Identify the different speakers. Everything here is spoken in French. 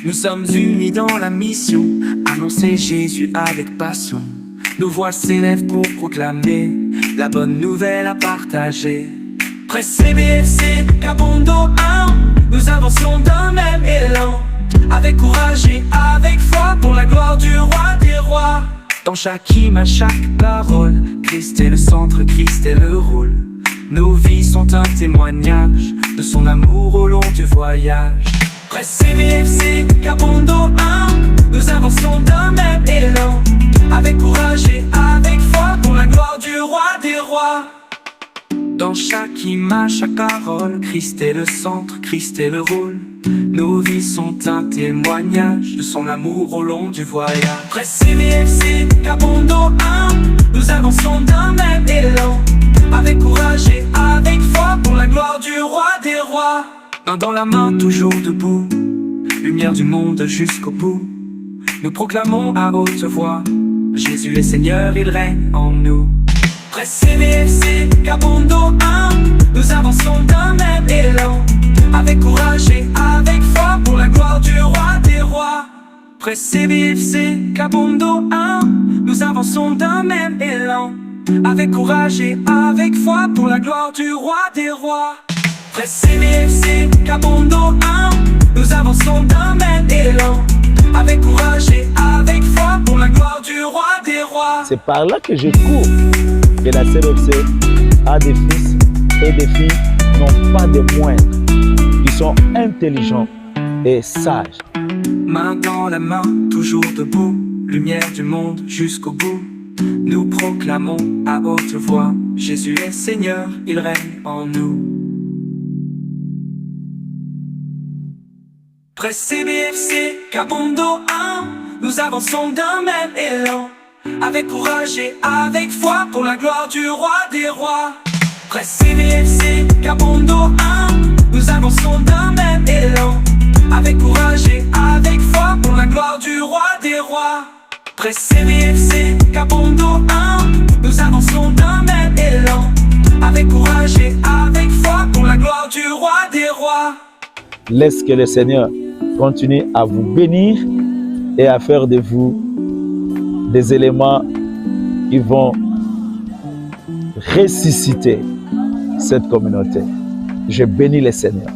Speaker 1: Nous sommes unis dans la mission, annoncer Jésus avec passion. Nos voix s'élèvent pour proclamer la bonne nouvelle à partager. Pressé BFC, Kabondo 1, nous avançons d'un même élan, avec courage et avec foi pour la gloire du roi des rois. Dans chaque hymne, à chaque parole, Christ est le centre, Christ est le rôle. Nos vies sont un témoignage de son amour au long du voyage. Pressé BFC, Kabondo 1, nous avançons d'un même élan, avec courage et avec foi pour la gloire du roi des rois. Dans chaque image, chaque parole, Christ est le centre, Christ est le rôle. Nos vies sont un témoignage de son amour au long du voyage. Pressé BFC, Kabondo 1, nous avançons d'un même élan, avec courage et avec foi pour la gloire du roi des rois. Main dans la main, toujours debout, lumière du monde jusqu'au bout. Nous proclamons à haute voix, Jésus est Seigneur, il règne en nous. Pressé BFC, Kabondo 1, nous avançons d'un même élan, avec courage et avec foi pour la gloire du roi des rois. Pressé BFC, Kabondo 1, nous avançons d'un même élan, avec courage et avec foi pour la gloire du roi des rois. Pressé BFC, Kabondo 1, nous avançons d'un même élan, avec courage et avec foi pour la gloire du roi des rois.
Speaker 2: C'est par là que je cours, que la CBFC a des fils et des filles, non pas des moindres, qui sont intelligents et sages.
Speaker 1: Main dans la main, toujours debout, lumière du monde jusqu'au bout. Nous proclamons à haute voix, Jésus est Seigneur, il règne en nous. Pressé BFC, Kabondo 1, nous avançons d'un même élan, avec courage et avec foi pour la gloire du roi des rois. Pressé BFC, Kabondo 1, nous avançons d'un même élan, avec courage et avec foi pour la gloire du roi des rois. Pressé BFC, Kabondo 1, nous avançons d'un même élan, avec courage et avec foi pour la gloire du roi des rois.
Speaker 2: Laisse que le Seigneur continue à vous bénir et à faire de vous des éléments qui vont ressusciter cette communauté. Je bénis le Seigneur.